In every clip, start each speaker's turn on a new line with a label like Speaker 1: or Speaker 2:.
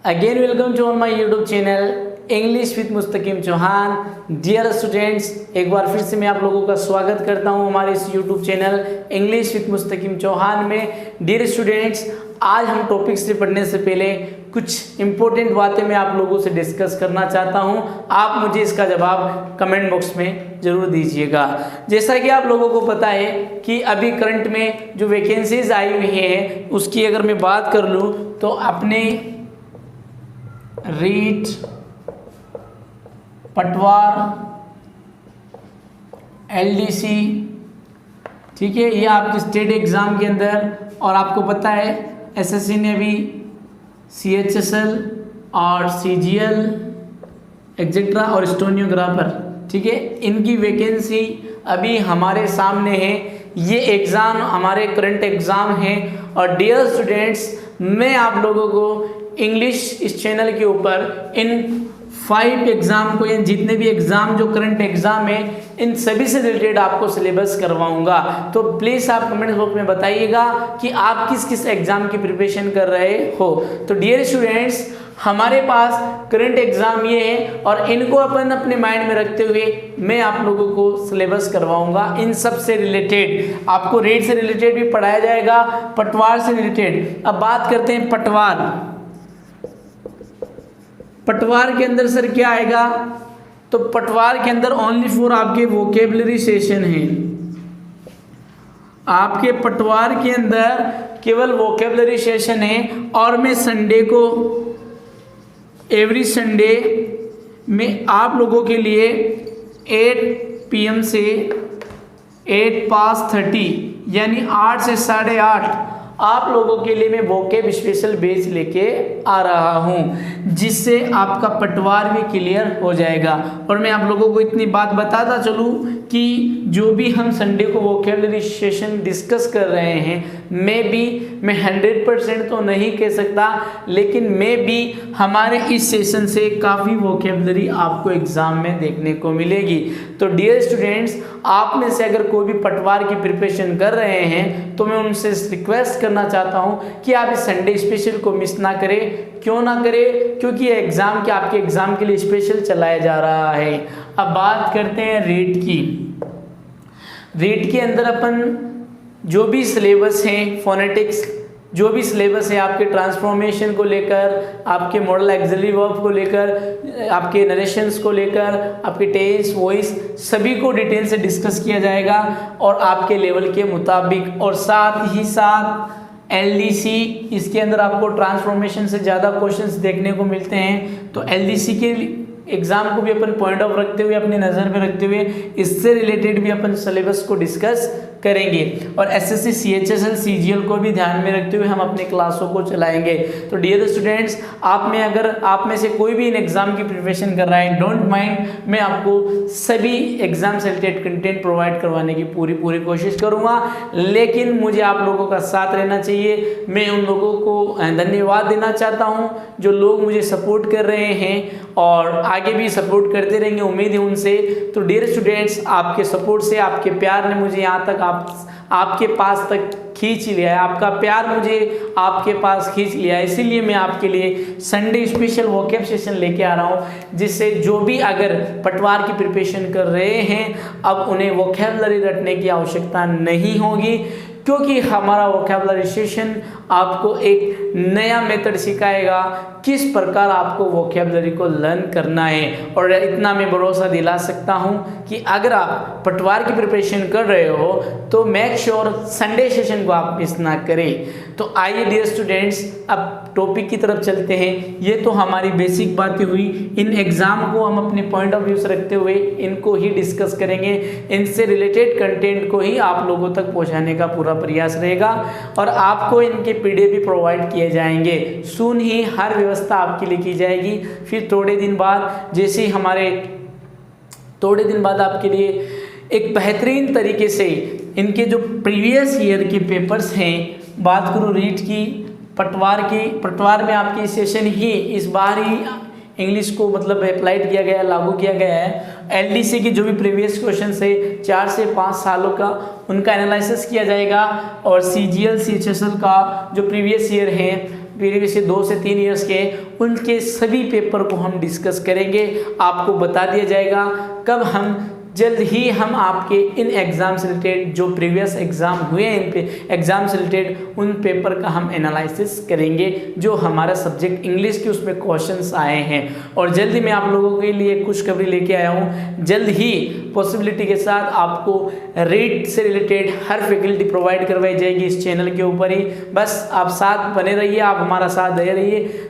Speaker 1: Again, welcome to on my YouTube channel English with Mustakim Chauhan. Dear students, एक बार फिर से मैं आप लोगों का स्वागत करता हूं हमारे इस YouTube channel English with Mustakim Chauhan में। डियर स्टूडेंट्स, आज हम टॉपिक से पढ़ने से पहले कुछ इंपॉर्टेंट बातें मैं आप लोगों से डिस्कस करना चाहता हूं। आप मुझे इसका जवाब कमेंट बॉक्स में ज़रूर दीजिएगा। जैसा कि आप लोगों को पता है कि अभी करंट में जो वैकेंसीज आई हुई हैं उसकी अगर मैं बात कर लूँ तो अपने रीट, पटवार, एलडीसी, ठीक है, ये आपके स्टेट एग्ज़ाम के अंदर, और आपको पता है एसएससी ने भी सीएचएसएल और सीजीएल एग्जेक्ट्रा और स्टेनोग्राफर, ठीक है, इनकी वैकेंसी अभी हमारे सामने है। ये एग्ज़ाम हमारे करंट एग्ज़ाम हैं। और डियर स्टूडेंट्स, मैं आप लोगों को इंग्लिश इस चैनल के ऊपर इन 5 एग्ज़ाम को, या जितने भी एग्ज़ाम जो करंट एग्ज़ाम है, इन सभी से रिलेटेड आपको सिलेबस करवाऊंगा। तो प्लीज़ आप कमेंट बॉक्स में बताइएगा कि आप किस किस एग्ज़ाम की प्रिपरेशन कर रहे हो। तो डियर स्टूडेंट्स, हमारे पास करंट एग्ज़ाम ये है और इनको अपन अपने माइंड में रखते हुए मैं आप लोगों को सिलेबस करवाऊंगा। इन सब से रिलेटेड आपको रेट से रिलेटेड भी पढ़ाया जाएगा, पटवार से रिलेटेड। अब बात करते हैं पटवार। पटवार के अंदर सर क्या आएगा? तो पटवार के अंदर ओनली फॉर आपके वोकेबलरी सेशन है। आपके पटवार के अंदर केवल वोकेबलरी सेशन है। और मैं संडे को, एवरी संडे में आप लोगों के लिए 8 PM से 8:30 यानी 8 से 8:30 आप लोगों के लिए मैं वोकेब स्पेशल बैच लेके आ रहा हूं, जिससे आपका पटवार भी क्लियर हो जाएगा। और मैं आप लोगों को इतनी बात बताता चलूं कि जो भी हम संडे को वोकेबलरी सेशन डिस्कस कर रहे हैं, मैं 100% तो नहीं कह सकता, लेकिन हमारे इस सेशन से काफ़ी वोकेबलरी आपको एग्ज़ाम में देखने को मिलेगी। तो डियर स्टूडेंट्स, आप में से अगर कोई भी पटवार की प्रिपरेशन कर रहे हैं तो मैं उनसे रिक्वेस्ट करना चाहता हूं कि आप इस संडे स्पेशल को मिस ना करें। क्यों ना करें? क्योंकि ये एग्ज़ाम के आपके एग्ज़ाम के लिए स्पेशल चलाया जा रहा है। अब बात करते हैं रीट की। रीट के अंदर अपन जो भी सिलेबस हैं, फोनेटिक्स जो भी सिलेबस है आपके ट्रांसफॉर्मेशन को लेकर, आपके मॉडल एक्सिलरी वर्ब को लेकर, आपके नरेशंस को लेकर, आपके टेंस, वॉइस, सभी को डिटेल से डिस्कस किया जाएगा और आपके लेवल के मुताबिक। और साथ ही साथ एलडीसी, इसके अंदर आपको ट्रांसफॉर्मेशन से ज़्यादा क्वेश्चंस देखने को मिलते हैं। तो एलडीसी के एग्ज़ाम को भी अपन पॉइंट ऑफ रखते हुए, अपनी नज़र में रखते हुए, इससे रिलेटेड भी अपन सिलेबस को डिस्कस करेंगे। और एसएससी, सीएचएसएल, सीजीएल को भी ध्यान में रखते हुए हम अपनी क्लासों को चलाएंगे। तो डियर स्टूडेंट्स, अगर आप में से कोई भी इन एग्ज़ाम की प्रिपरेशन कर रहा है, डोंट माइंड, मैं आपको सभी एग्ज़ाम से रिलेटेड कंटेंट प्रोवाइड करवाने की पूरी कोशिश करूँगा। लेकिन मुझे आप लोगों का साथ रहना चाहिए। मैं उन लोगों को धन्यवाद देना चाहता हूँ जो लोग मुझे सपोर्ट कर रहे हैं और आगे भी सपोर्ट करते रहेंगे, उम्मीद है उनसे। तो डियर स्टूडेंट्स, आपके सपोर्ट से, आपके प्यार ने मुझे यहाँ तक आपके पास तक खींच लिया है। आपका प्यार मुझे आपके पास खींच लिया है। इसीलिए मैं आपके लिए संडे स्पेशल वोकेब सेशन लेके आ रहा हूँ, जिससे जो भी अगर पटवार की प्रिपरेशन कर रहे हैं, अब उन्हें वोकेबलरी रटने की आवश्यकता नहीं होगी, क्योंकि हमारा वोकेबलरी सेशन आपको एक नया मेथड सिखाएगा किस प्रकार आपको वोकेबलरी को लर्न करना है। और इतना मैं भरोसा दिला सकता हूं कि अगर आप पटवार की प्रिपरेशन कर रहे हो तो मेक श्योर संडे सेशन को आप मिस ना करें। तो आइए डियर स्टूडेंट्स, अब टॉपिक की तरफ चलते हैं। ये तो हमारी बेसिक बातें हुई। इन एग्ज़ाम को हम अपने पॉइंट ऑफ व्यू से रखते हुए इनको ही डिस्कस करेंगे। इनसे रिलेटेड कंटेंट को ही आप लोगों तक पहुँचाने का पूरा प्रयास रहेगा और आपको इनके पीडीएफ भी प्रोवाइड किए जाएंगे। सून ही हर व्यवस्था आपके लिए की जाएगी। फिर थोड़े दिन बाद, जैसे थोड़े दिन बाद आपके लिए एक बेहतरीन तरीके से इनके जो प्रीवियस ईयर के पेपर्स हैं, बात करूँ रीट की, पटवार में आपकी सेशन ही इस बार ही इंग्लिश को मतलब अप्लाइड किया गया, लागू किया गया है। एलडीसी की जो भी प्रीवियस क्वेश्चन है 4 से 5 सालों का, उनका एनालिसिस किया जाएगा और सीजीएल सीएचएसएल का जो प्रीवियस ईयर है प्रीवियस 2 से 3 ईयर्स के, उनके सभी पेपर को हम डिस्कस करेंगे। आपको बता दिया जाएगा कब हम जल्द ही हम आपके इन एग्ज़ाम से रिलेटेड जो प्रीवियस एग्ज़ाम हुए हैं इन पे एग्ज़ाम से रिलेटेड उन पेपर का हम एनालिसिस करेंगे जो हमारा सब्जेक्ट इंग्लिश के उसमें क्वेश्चंस आए हैं। और जल्दी मैं आप लोगों के लिए खुशखबरी लेके आया हूँ, जल्द ही पॉसिबिलिटी के साथ आपको रीड से रिलेटेड हर फैकल्टी प्रोवाइड करवाई जाएगी इस चैनल के ऊपर ही। बस आप साथ बने रहिए, आप हमारा साथ दे रहिए।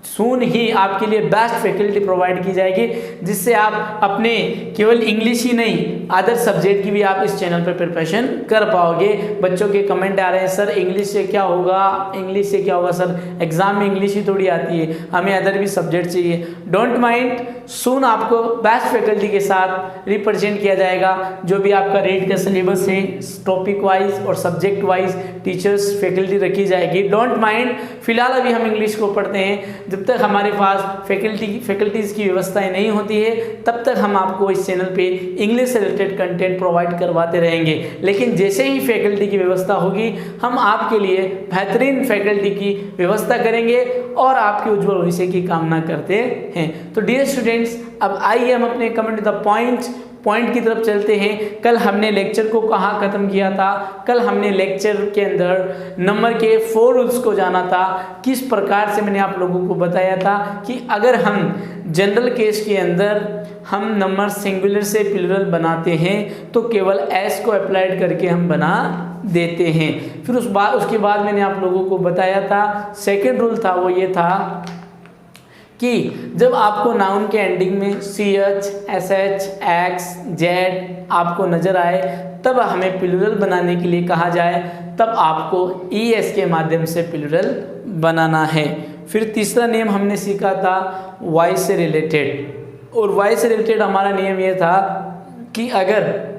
Speaker 1: सून ही आपके लिए बेस्ट फैकल्टी प्रोवाइड की जाएगी जिससे आप अपने केवल इंग्लिश ही नहीं अदर सब्जेक्ट की भी आप इस चैनल पर प्रिपरेशन कर पाओगे। बच्चों के कमेंट आ रहे हैं सर इंग्लिश से क्या होगा, इंग्लिश से क्या होगा सर, एग्जाम में इंग्लिश ही थोड़ी आती है, हमें अदर भी सब्जेक्ट चाहिए। डोंट माइंड, सून आपको बेस्ट फैकल्टी के साथ रिप्रेजेंट किया जाएगा। जो भी आपका रीड का सिलेबस है टॉपिक वाइज और सब्जेक्ट वाइज टीचर्स फैकल्टी रखी जाएगी। डोंट माइंड, फिलहाल अभी हम इंग्लिश को पढ़ते हैं, जब तक हमारे पास फैकल्टीज़ की व्यवस्थाएं नहीं होती है तब तक हम आपको इस चैनल पे इंग्लिश से रिलेटेड कंटेंट प्रोवाइड करवाते रहेंगे। लेकिन जैसे ही फैकल्टी की व्यवस्था होगी हम आपके लिए बेहतरीन फैकल्टी की व्यवस्था करेंगे और आपके उज्जवल भविष्य की कामना करते हैं। तो डियर स्टूडेंट्स, अब आइए हम अपने कमेंट द पॉइंट की तरफ चलते हैं। कल हमने लेक्चर को कहाँ ख़त्म किया था? कल हमने लेक्चर के अंदर नंबर के 4 रूल्स को जाना था। किस प्रकार से मैंने आप लोगों को बताया था कि अगर हम जनरल केस के अंदर हम नंबर सिंगुलर से प्लूरल बनाते हैं तो केवल एस को अप्लाइड करके हम बना देते हैं। फिर उसके बाद मैंने आप लोगों को बताया था सेकेंड रूल था वो ये था कि जब आपको नाउन के एंडिंग में CH, SH, X, Z आपको नज़र आए तब हमें प्लूरल बनाने के लिए कहा जाए, तब आपको ES के माध्यम से प्लूरल बनाना है। फिर तीसरा नियम हमने सीखा था वॉइस से रिलेटेड, और वॉइस से रिलेटेड हमारा नियम ये था कि अगर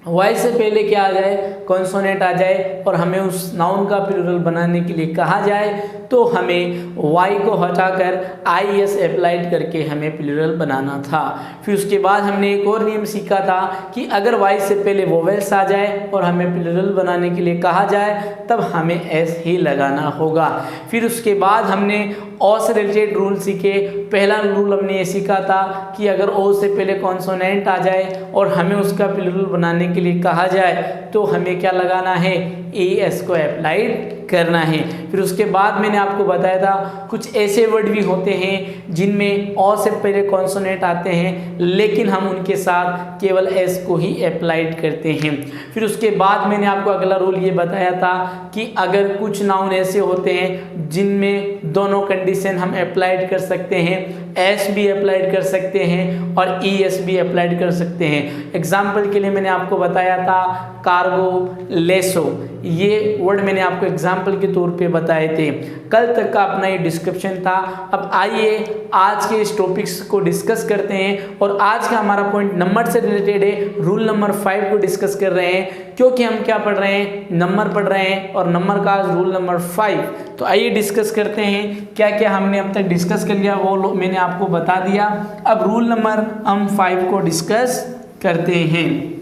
Speaker 1: वॉइस से पहले क्या आ जाए, कॉन्सोनेंट आ जाए और हमें उस नाउन का प्लूरल बनाने के लिए कहा जाए तो हमें वाई को हटाकर IS अप्लाइड करके हमें प्लूरल बनाना था। फिर उसके बाद हमने एक और नियम सीखा था कि अगर वाई से पहले वोवेल्स आ जाए और हमें प्लूरल बनाने के लिए कहा जाए तब हमें एस ही लगाना होगा। फिर उसके बाद हमने ओ से रिलेटेड रूल सीखे। पहला रूल हमने ये सीखा था कि अगर ओ से पहले कॉन्सोनेंट आ जाए और हमें उसका प्लूरल बनाने के लिए कहा जाए तो हमें क्या लगाना है, ES को अप्लाइड करना है। फिर उसके बाद मैंने आपको बताया था कुछ ऐसे वर्ड भी होते हैं जिनमें ओ से पहले कॉन्सोनेंट आते हैं लेकिन हम उनके साथ केवल एस को ही अप्लाइड करते हैं। फिर उसके बाद मैंने आपको अगला रूल ये बताया था कि अगर कुछ नाउन ऐसे होते हैं जिनमें दोनों कंडीशन हम अप्लाइड कर सकते हैं, एस भी अप्लाइड कर सकते हैं और ES भी अप्लाइड कर सकते हैं। एग्जाम्पल के लिए मैंने आपको बताया था कार्गो, लेसो, ये वर्ड मैंने आपको एग्जाम्पल के तौर पे बताए थे। कल तक का अपना ये डिस्क्रिप्शन था। अब आइए आज के इस टॉपिक्स को डिस्कस करते हैं और आज का हमारा पॉइंट नंबर से रिलेटेड है। रूल नंबर 5 को डिस्कस कर रहे हैं क्योंकि हम क्या पढ़ रहे हैं, नंबर पढ़ रहे हैं और नंबर का आज रूल नंबर 5। तो आइए डिस्कस करते हैं क्या क्या हमने अब तक डिस्कस कर लिया वो मैंने आपको बता दिया। अब रूल नंबर हम 5 को डिस्कस करते हैं।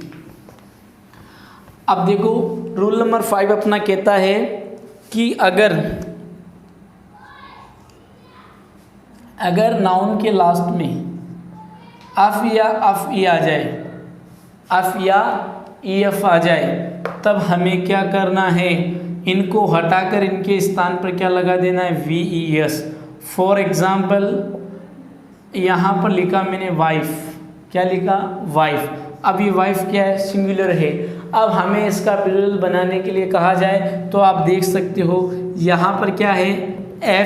Speaker 1: अब देखो रूल नंबर 5 अपना कहता है कि अगर नाउन के लास्ट में अफ या अफ ई आ जाए, अफ या EF आ जाए तब हमें क्या करना है, इनको हटाकर इनके स्थान पर क्या लगा देना है, VES। फॉर एग्जाम्पल यहाँ पर लिखा मैंने वाइफ, क्या लिखा, वाइफ। अब ये वाइफ क्या है, सिंगुलर है। अब हमें इसका प्लूरल बनाने के लिए कहा जाए तो आप देख सकते हो यहाँ पर क्या है,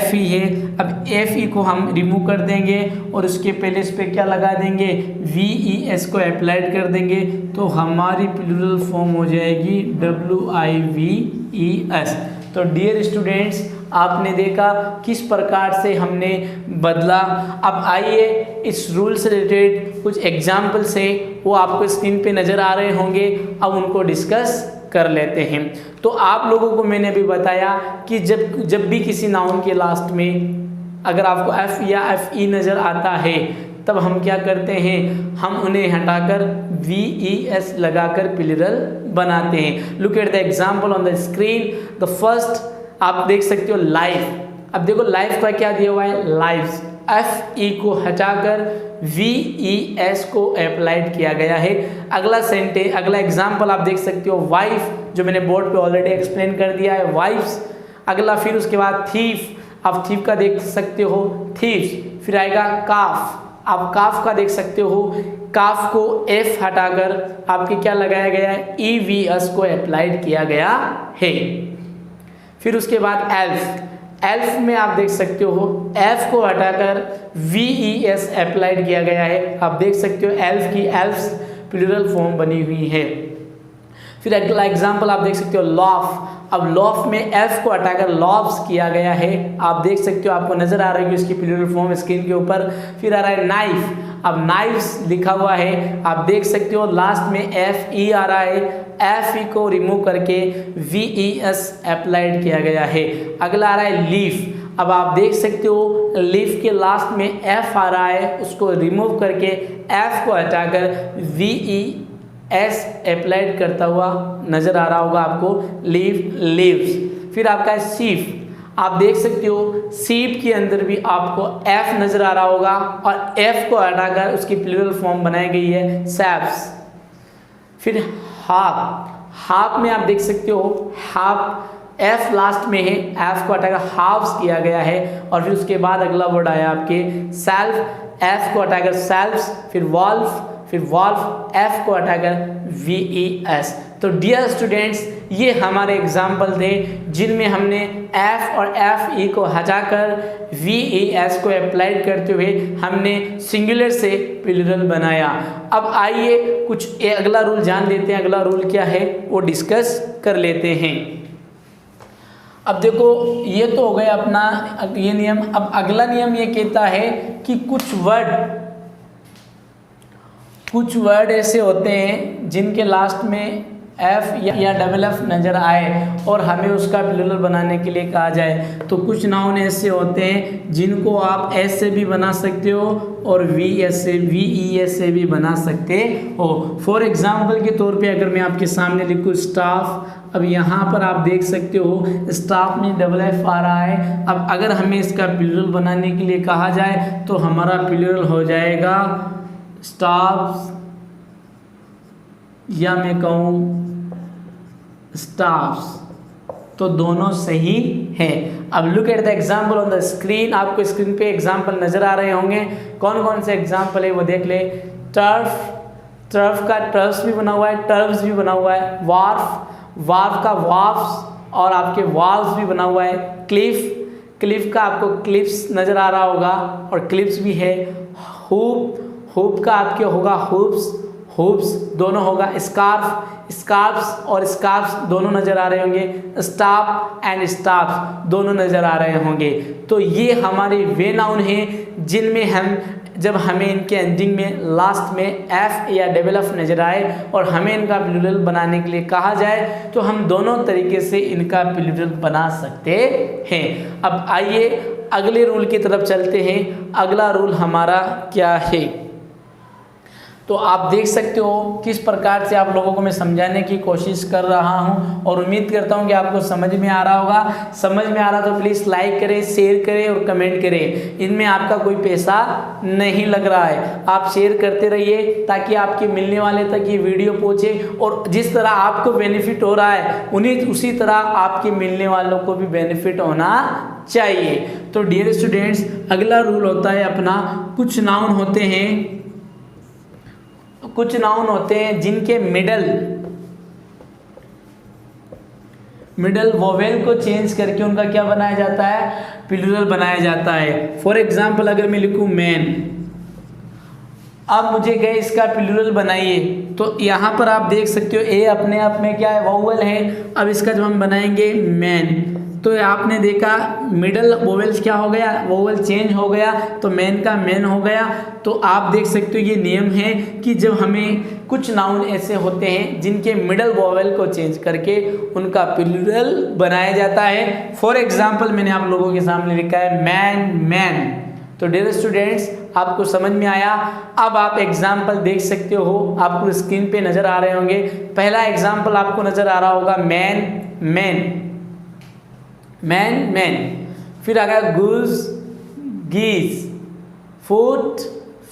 Speaker 1: FE है। अब FE को हम रिमूव कर देंगे और उसके पहले इस पर क्या लगा देंगे, VES को अप्लाइड कर देंगे तो हमारी प्लूरल फॉर्म हो जाएगी WIVES। तो डियर स्टूडेंट्स, आपने देखा किस प्रकार से हमने बदला। अब आइए इस रूल से रिलेटेड कुछ एग्जाम्पल से, वो आपको स्क्रीन पे नज़र आ रहे होंगे, अब उनको डिस्कस कर लेते हैं। तो आप लोगों को मैंने भी बताया कि जब भी किसी नाउन के लास्ट में अगर आपको F या FE नज़र आता है तब हम क्या करते हैं, हम उन्हें हटाकर VES लगाकर प्लूरल बनाते हैं। Look at the example on the screen. The first आप देख सकते हो लाइफ। अब देखो लाइफ का क्या दिया हुआ है, लाइव्स, एफ ई को हटाकर वी ई एस को अप्लाइड किया गया है। अगला सेंटेंस, अगला एग्जाम्पल आप देख सकते हो वाइफ, जो मैंने बोर्ड पे ऑलरेडी एक्सप्लेन कर दिया है, वाइफ्स। अगला फिर उसके बाद थीफ, आप थीफ का देख सकते हो थीव्स। फिर आएगा काफ, आप काफ का देख सकते हो, काफ को एफ हटाकर आपके क्या लगाया गया है, ई वी एस को अप्लाइड किया गया है। फिर उसके बाद एल्फ, एल्फ में आप देख सकते हो एफ को हटाकर वी ई एस अप्लाइड किया गया है। आप देख सकते हो एल्फ की एल्फ्स प्लूरल फॉर्म बनी हुई है। फिर अगला एग्जाम्पल आप देख सकते हो लॉफ, अब लॉफ में एफ को हटाकर लॉफ्स किया गया है। आप देख सकते हो, आपको नजर आ रही है इसकी प्लूरल फॉर्म स्क्रीन के ऊपर। फिर आ रहा है नाइफ, अब नाइफ्स लिखा हुआ है, आप देख सकते हो लास्ट में एफ ई आ रहा है, एफ ई को रिमूव करके वी ई एस अप्लाइड किया गया है। अगला आ रहा है लीफ, अब आप देख सकते हो लीफ के लास्ट में एफ आ रहा है, उसको रिमूव करके एफ को हटाकर वी ई एस अप्लाइड करता हुआ नजर आ रहा होगा आपको, लीव, लीव्स। फिर आपका है सीफ, आप देख सकते हो सीप के अंदर भी आपको एफ नजर आ रहा होगा और एफ को हटाकर उसकी प्लूरल फॉर्म बनाई गई है सैप्स। फिर हाफ, हाफ में आप देख सकते हो हाफ एफ लास्ट में है, एफ को हटाकर हाफ्स किया गया है। और फिर उसके बाद अगला वर्ड आया आपके सेल्फ, एफ को हटाकर सेल्फ्स। फिर वॉल्फ, फिर वॉल्फ एफ को हटाकर वी ई एस। तो डियर स्टूडेंट्स, ये हमारे एग्जाम्पल थे जिनमें हमने एफ और एफ ई को हटाकर वी ई एस को अप्लाइड करते हुए हमने सिंगुलर से प्लूरल बनाया। अब आइए कुछ अगला रूल जान लेते हैं, अगला रूल क्या है वो डिस्कस कर लेते हैं। अब देखो ये तो हो गया अपना ये नियम। अब अगला नियम ये कहता है कि कुछ वर्ड ऐसे होते हैं जिनके लास्ट में एफ या डबल एफ नज़र आए और हमें उसका प्लूरल बनाने के लिए कहा जाए। तो कुछ नाउन ऐसे होते हैं जिनको आप एस से भी बना सकते हो और वी एस से, वी ई एस से भी बना सकते हो। फॉर एग्जाम्पल के तौर पे अगर मैं आपके सामने लिखूँ स्टाफ, अब यहाँ पर आप देख सकते हो स्टाफ में डबल एफ आ रहा है। अब अगर हमें इसका प्लूरल बनाने के लिए कहा जाए तो हमारा प्लूरल हो जाएगा स्टाफ्स, या मैं कहूँ स्टाफ्स। तो दोनों सही है। अब look at the example on the screen, आपको स्क्रीन पे एग्जाम्पल नजर आ रहे होंगे। कौन कौन से एग्जाम्पल है वो देख ले। टर्फ, टर्फ का टर्फ्स भी बना हुआ है, टर्फ्स भी बना हुआ है। वार्फ, वार्फ का वार्फ्स और आपके वाल्व्स भी बना हुआ है। क्लिफ, क्लिफ का आपको क्लिप्स नजर आ रहा होगा और क्लिप्स भी है। हुप, हुप का आपके होगा हुप्स, हुप्स दोनों होगा। स्कार्फ, स्कार्फ्स और स्कार्फ्स दोनों नज़र आ रहे होंगे। स्टाफ एंड स्टाफ दोनों नज़र आ रहे होंगे। तो ये हमारे वे नाउन हैं जिनमें हम जब हमें इनके एंडिंग में लास्ट में एफ या डबल एफ नज़र आए और हमें इनका प्लूरल बनाने के लिए कहा जाए तो हम दोनों तरीके से इनका प्लूरल बना सकते हैं। अब आइए अगले रूल की तरफ चलते हैं। अगला रूल हमारा क्या है तो आप देख सकते हो किस प्रकार से आप लोगों को मैं समझाने की कोशिश कर रहा हूं और उम्मीद करता हूं कि आपको समझ में आ रहा होगा। समझ में आ रहा तो प्लीज़ लाइक करें, शेयर करें और कमेंट करें। इनमें आपका कोई पैसा नहीं लग रहा है, आप शेयर करते रहिए ताकि आपके मिलने वाले तक ये वीडियो पहुंचे और जिस तरह आपको बेनिफिट हो रहा है उसी तरह आपके मिलने वालों को भी बेनिफिट होना चाहिए। तो डियर स्टूडेंट्स, अगला रूल होता है अपना, कुछ नाउन होते हैं जिनके मिडल वोवेल को चेंज करके उनका क्या बनाया जाता है, प्लूरल बनाया जाता है। फॉर एग्जाम्पल अगर मैं लिखूं मैन, अब मुझे कहे इसका प्लूरल बनाइए तो यहाँ पर आप देख सकते हो ए अपने आप में क्या है, वोवेल है। अब इसका जब हम बनाएंगे मैन तो आपने देखा मिडल वोवेल्स क्या हो गया, वोवेल चेंज हो गया तो मैन का मैन हो गया। तो आप देख सकते हो ये नियम है कि जब हमें कुछ नाउन ऐसे होते हैं जिनके मिडल वोवेल को चेंज करके उनका प्लूरल बनाया जाता है। फॉर एग्जाम्पल मैंने आप लोगों के सामने लिखा है मैन, मैन। तो डियर स्टूडेंट्स, आपको समझ में आया। अब आप एग्जाम्पल देख सकते हो, आपको स्क्रीन पे नज़र आ रहे होंगे। पहला एग्जाम्पल आपको नज़र आ रहा होगा मैन, मैन, मैन, मैन। फिर आ गया गुज, गीज, फुट,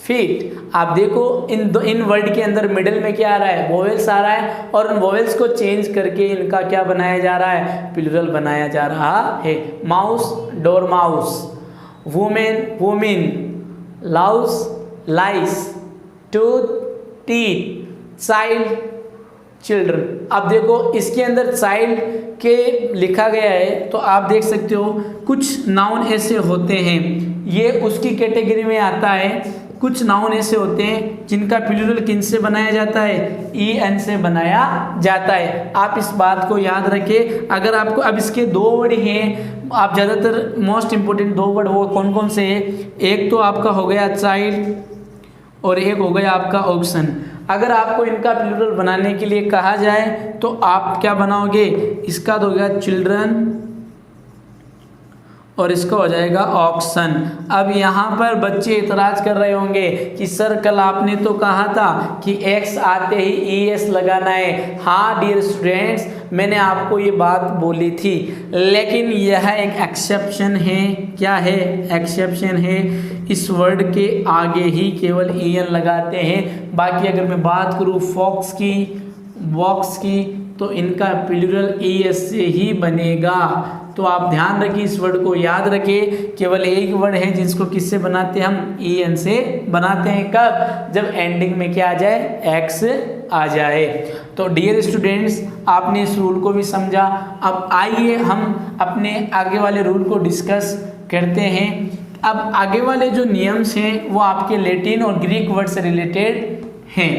Speaker 1: फीट। आप देखो इन वर्ड के अंदर मिडिल में क्या आ रहा है, वोवेल्स आ रहा है, और उन वोवेल्स को चेंज करके इनका क्या बनाया जा रहा है, प्लूरल बनाया जा रहा है। Mouse, dormouse, woman, women, louse, lice, tooth, teeth, child, children. अब देखो इसके अंदर चाइल्ड के लिखा गया है, तो आप देख सकते हो कुछ नाउन ऐसे होते हैं, ये उसकी कैटेगरी में आता है। कुछ नाउन ऐसे होते हैं जिनका प्लूरल किन से बनाया जाता है, ई एन से बनाया जाता है। आप इस बात को याद रखें। अगर आपको अब इसके दो वर्ड हैं, आप ज़्यादातर मोस्ट इंपोर्टेंट दो वर्ड वो कौन कौन से हैं, एक तो आपका हो गया चाइल्ड और एक हो गया आपका ऑक्सन। अगर आपको इनका प्लूरल बनाने के लिए कहा जाए तो आप क्या बनाओगे, इसका तो हो गया चिल्ड्रन और इसका हो जाएगा ऑक्सन। अब यहाँ पर बच्चे इतराज कर रहे होंगे कि सर कल आपने तो कहा था कि एक्स आते ही ई एस लगाना है। हाँ डियर स्टूडेंट्स, मैंने आपको ये बात बोली थी, लेकिन यह एक एक्सेप्शन है। क्या है, एक्सेप्शन है। इस वर्ड के आगे ही केवल ई एन लगाते हैं। बाकी अगर मैं बात करूँ फॉक्स की, वॉक्स की, तो इनका प्लूरल ई एस से ही बनेगा। तो आप ध्यान रखिए, इस वर्ड को याद रखिए। केवल एक वर्ड है जिसको किससे बनाते हैं, हम ई एन से बनाते हैं। कब, जब एंडिंग में क्या आ जाए, एक्स आ जाए। तो डियर स्टूडेंट्स, आपने इस रूल को भी समझा। अब आइए हम अपने आगे वाले रूल को डिस्कस करते हैं। अब आगे वाले जो नियम्स हैं वो आपके लैटिन और ग्रीक वर्ड से रिलेटेड हैं।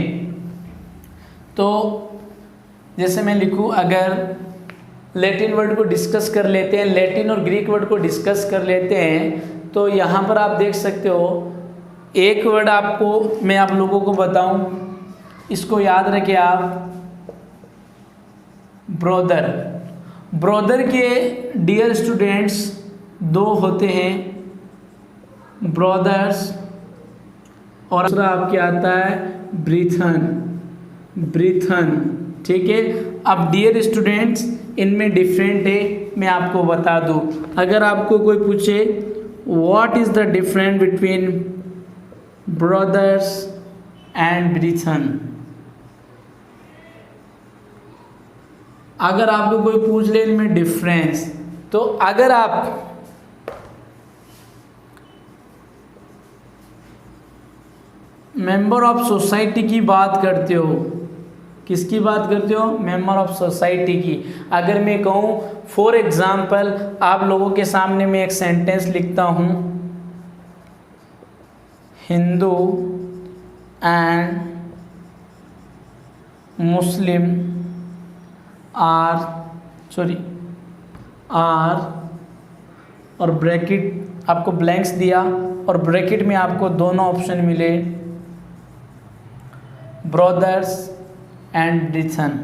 Speaker 1: तो जैसे मैं लिखूं, अगर लैटिन वर्ड को डिस्कस कर लेते हैं, लैटिन और ग्रीक वर्ड को डिस्कस कर लेते हैं, तो यहाँ पर आप देख सकते हो एक वर्ड आपको मैं आप लोगों को बताऊं, इसको याद रखें आप, ब्रोदर। ब्रोदर के डियर स्टूडेंट्स दो होते हैं, ब्रोदर्स, और दूसरा आपके आता है ब्रीथन, ब्रीथन। ठीक है। अब डियर स्टूडेंट्स, इनमें डिफरेंट है, मैं आपको बता दूं। अगर आपको कोई पूछे what is the difference between brothers and brethren, अगर आपको कोई पूछ ले इनमें डिफरेंस, तो अगर आप मेंबर ऑफ सोसाइटी की बात करते हो, किसकी बात करते हो, मेंबर ऑफ सोसाइटी की। अगर मैं कहूँ फॉर एग्जाम्पल, आप लोगों के सामने मैं एक सेंटेंस लिखता हूँ, हिंदू एंड मुस्लिम आर और ब्रैकेट आपको ब्लैंक्स दिया और ब्रैकेट में आपको दोनों ऑप्शन मिले, ब्रदर्स एंड ब्रीथन।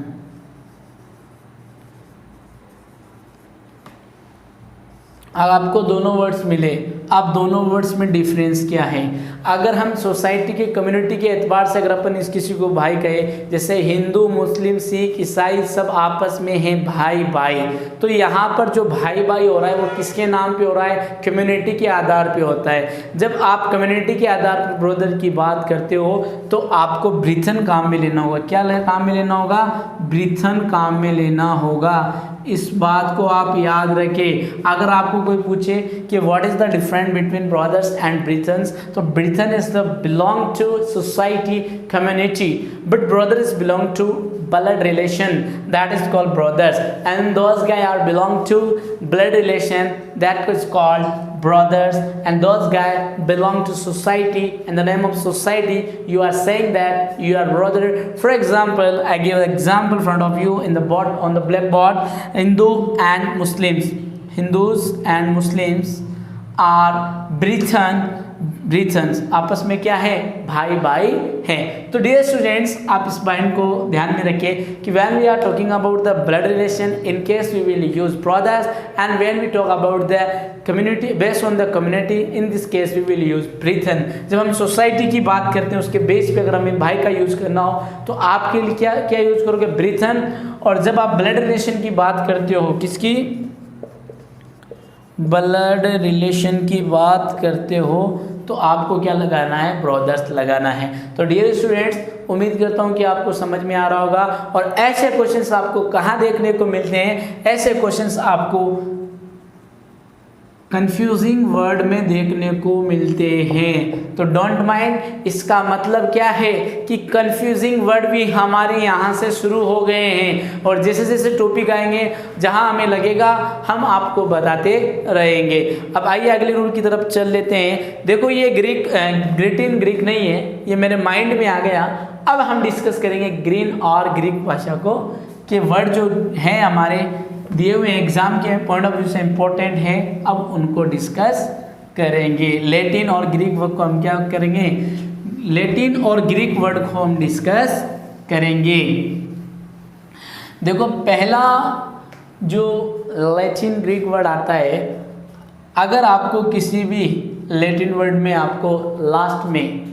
Speaker 1: अब आपको दोनों वर्ड्स मिले, अब दोनों वर्ड्स में डिफरेंस क्या है। अगर हम सोसाइटी के कम्युनिटी के एतबार से अगर अपन इस किसी को भाई कहे, जैसे हिंदू, मुस्लिम, सिख, ईसाई सब आपस में हैं भाई भाई, तो यहाँ पर जो भाई भाई हो रहा है वो किसके नाम पे हो रहा है, कम्युनिटी के आधार पे होता है। जब आप कम्युनिटी के आधार पर ब्रदर की बात करते हो तो आपको ब्रीथन काम में लेना होगा। क्या काम में लेना होगा, ब्रीथन काम में लेना होगा। इस बात को आप याद रखें। अगर आपको कोई पूछे कि what is the difference between brothers and brethrens, तो brethren is the belong to society community, but brother is belong to blood relation, that is called brothers, and those guys are belong to blood relation, that is called brothers, and those guys belong to society, and the name of society you are saying that you are brother. For example, I give an example in front of you in the board on the blackboard. Hindu and Muslims, Hindus and Muslims are ब्रीथन्स, आपस में क्या है, भाई भाई हैं। तो dear students, आप इस पॉइंट को ध्यान में रखें कि when we are talking about the blood relation, in case we will use brothers, and when we talk about the community based on the community, in this case we will use brethren. जब हम society की बात करते हैं उसके base पे अगर हमें भाई का यूज करना हो तो आपके लिए क्या क्या यूज करोगे, ब्रीथन। और जब आप ब्लड रिलेशन की बात करते हो, किसकी, ब्लड रिलेशन की बात करते हो तो आपको क्या लगाना है, ब्रदर्स लगाना है। तो डियर स्टूडेंट्स, उम्मीद करता हूँ कि आपको समझ में आ रहा होगा। और ऐसे क्वेश्चंस आपको कहाँ देखने को मिलते हैं, ऐसे क्वेश्चंस आपको कंफ्यूजिंग वर्ड में देखने को मिलते हैं। तो डोंट माइंड, इसका मतलब क्या है कि कंफ्यूजिंग वर्ड भी हमारे यहाँ से शुरू हो गए हैं, और जैसे जैसे टॉपिक आएंगे जहाँ हमें लगेगा हम आपको बताते रहेंगे। अब आइए अगले रूल की तरफ चल लेते हैं। देखो ये ग्रीटिन ग्रीक नहीं है, ये मेरे माइंड में आ गया। अब हम डिस्कस करेंगे ग्रीन और ग्रीक भाषा को के वर्ड जो हैं हमारे दिए हुए एग्जाम के पॉइंट ऑफ व्यू से इम्पोर्टेंट है, अब उनको डिस्कस करेंगे। लैटिन और ग्रीक वर्ड को हम क्या करेंगे, लैटिन और ग्रीक वर्ड को हम डिस्कस करेंगे। देखो पहला जो लैटिन ग्रीक वर्ड आता है, अगर आपको किसी भी लैटिन वर्ड में आपको लास्ट में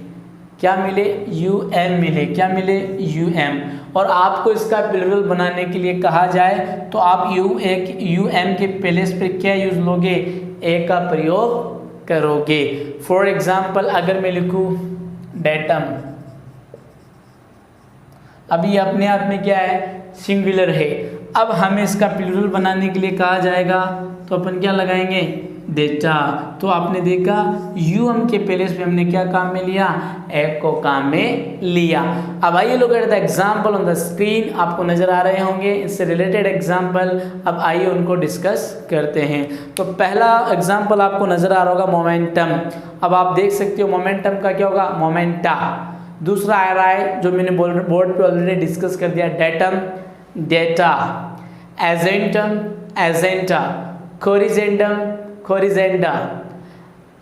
Speaker 1: क्या मिले, यूएम मिले, क्या मिले, यूएम, और आपको इसका प्लूरल बनाने के लिए कहा जाए तो आप यूएम के प्लेस पे क्या यूज लोगे, ए का प्रयोग करोगे। फॉर एग्जाम्पल अगर मैं लिखूं डेटम, अभी ये अपने आप में क्या है, सिंगुलर है। अब हमें इसका प्लूरल बनाने के लिए कहा जाएगा तो अपन क्या लगाएंगे, डेटा। तो आपने देखा यूएम के प्लेस पे हमने क्या काम में लिया, एक को काम में लिया। अब आइए लोग at the example on the screen, आपको नजर आ रहे होंगे इससे रिलेटेड एग्जाम्पल। अब आइए उनको डिस्कस करते हैं। तो पहला एग्जाम्पल आपको नजर आ रहा होगा मोमेंटम। अब आप देख सकते हो मोमेंटम का क्या होगा, मोमेंटा। दूसरा आ रहा है जो मैंने बोर्ड पे ऑलरेडी डिस्कस कर दिया, datum, data, agendum, agenda, corrigendum, corrigenda,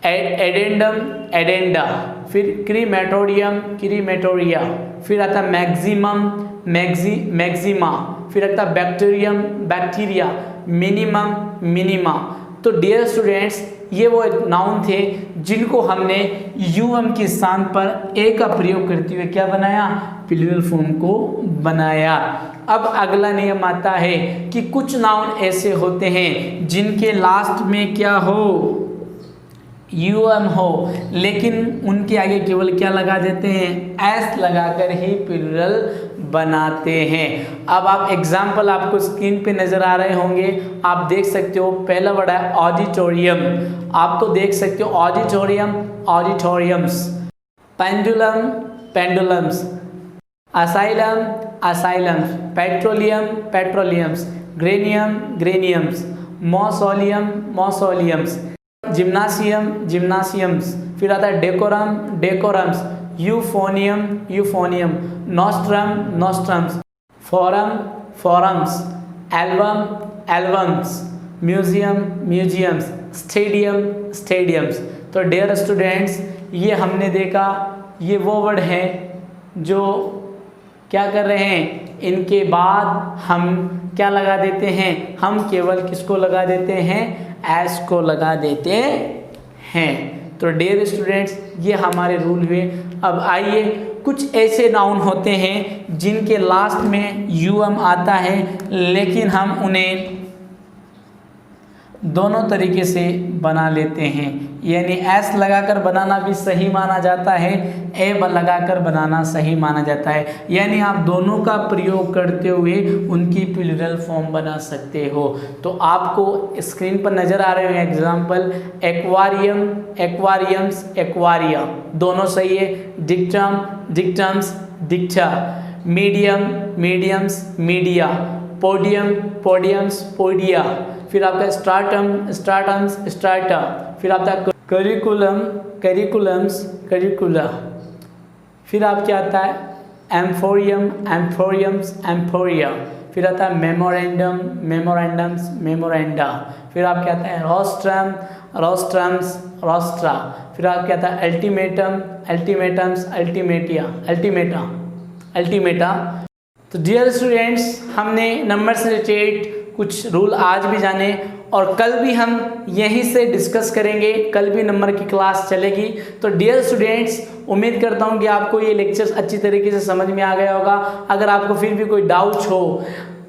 Speaker 1: addendum, addenda, फिर क्रीमेटोरियम, क्रीमेटोरिया, फिर आता मैक्सिमम, मैक्सिमा, फिर आता बैक्टीरियम, बैक्टीरिया, मिनिमम, मिनिमा। तो डियर स्टूडेंट्स, ये वो एक नाउन थे जिनको हमने यूएम के स्थान पर ए का प्रयोग करते हुए क्या बनाया, प्लूरल फॉर्म को बनाया। अब अगला नियम आता है कि कुछ नाउन ऐसे होते हैं जिनके लास्ट में क्या हो, यूएम हो, लेकिन उनके आगे केवल क्या लगा देते हैं, एस लगाकर ही प्लूरल बनाते हैं। अब आप एग्जाम्पल आपको स्क्रीन पे नजर आ रहे होंगे, आप देख सकते हो। पहला वर्ड है ऑडिटोरियम, आप तो देख सकते हो auditorium, auditoriums, pendulum, pendulums, asylum, asylums, petroleum, petroleums, geranium, geraniums, mausoleum, mausoleums, gymnasium, gymnasiums, फिर आता है decorum, decorums, euphonium, euphonium, nostrum, nostrums, forum, forums, album, albums, museum, museums, stadium, stadiums. तो डियर स्टूडेंट्स, ये हमने देखा ये वो वर्ड हैं जो क्या कर रहे हैं, इनके बाद हम क्या लगा देते हैं, हम केवल किसको लगा देते हैं, एस को लगा देते हैं। तो डियर स्टूडेंट्स, ये हमारे रूल हुए। अब आइए, कुछ ऐसे नाउन होते हैं जिनके लास्ट में यूएम आता है, लेकिन हम उन्हें दोनों तरीके से बना लेते हैं, यानी एस लगाकर बनाना भी सही माना जाता है, ए लगाकर बनाना सही माना जाता है, यानी आप दोनों का प्रयोग करते हुए उनकी प्लूरल फॉर्म बना सकते हो। तो आपको स्क्रीन पर नजर आ रहे हैं एग्जाम्पल, एक्वारियम, एक्वारियम्स, एक्वारिया, दोनों सही है। Dictum, dictums, dicta, medium, mediums, media, podium, podiums, podia, फिर आपका स्ट्राटम, स्ट्राटम्स, स्ट्राटा, फिर आपका करिकुलम, करिकुलम्स, करिकुला, फिर आपके आता है एम्फोरियम, एम्फोरियम्स, एम्फोरिया, फिर आता है मेमोरेंडम, मेमोरेंडम्स, मेमोरेंडा, फिर आपके आता है रोस्ट्रम, रोस्ट्रम्स, रोस्ट्रा, फिर आपके आता है अल्टीमेटम, अल्टीमेटम्स, अल्टीमेटिया, अल्टीमेटा, अल्टीमेटा। तो डियर स्टूडेंट्स, हमने नंबर से रिलेटेड कुछ रूल आज भी जाने, और कल भी हम यहीं से डिस्कस करेंगे, कल भी नंबर की क्लास चलेगी। तो डियर स्टूडेंट्स, उम्मीद करता हूं कि आपको ये लेक्चर्स अच्छी तरीके से समझ में आ गया होगा। अगर आपको फिर भी कोई डाउट हो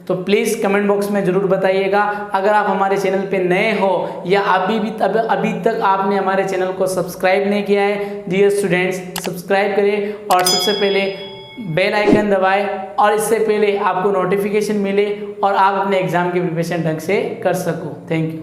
Speaker 1: तो प्लीज़ कमेंट बॉक्स में ज़रूर बताइएगा। अगर आप हमारे चैनल पे नए हो या अभी तक आपने हमारे चैनल को सब्सक्राइब नहीं किया है, डियर स्टूडेंट्स सब्सक्राइब करें और सबसे पहले बेल आइकन दबाएं और इससे पहले आपको नोटिफिकेशन मिले और आप अपने एग्ज़ाम की प्रिपरेशन ढंग से कर सको। Thank you.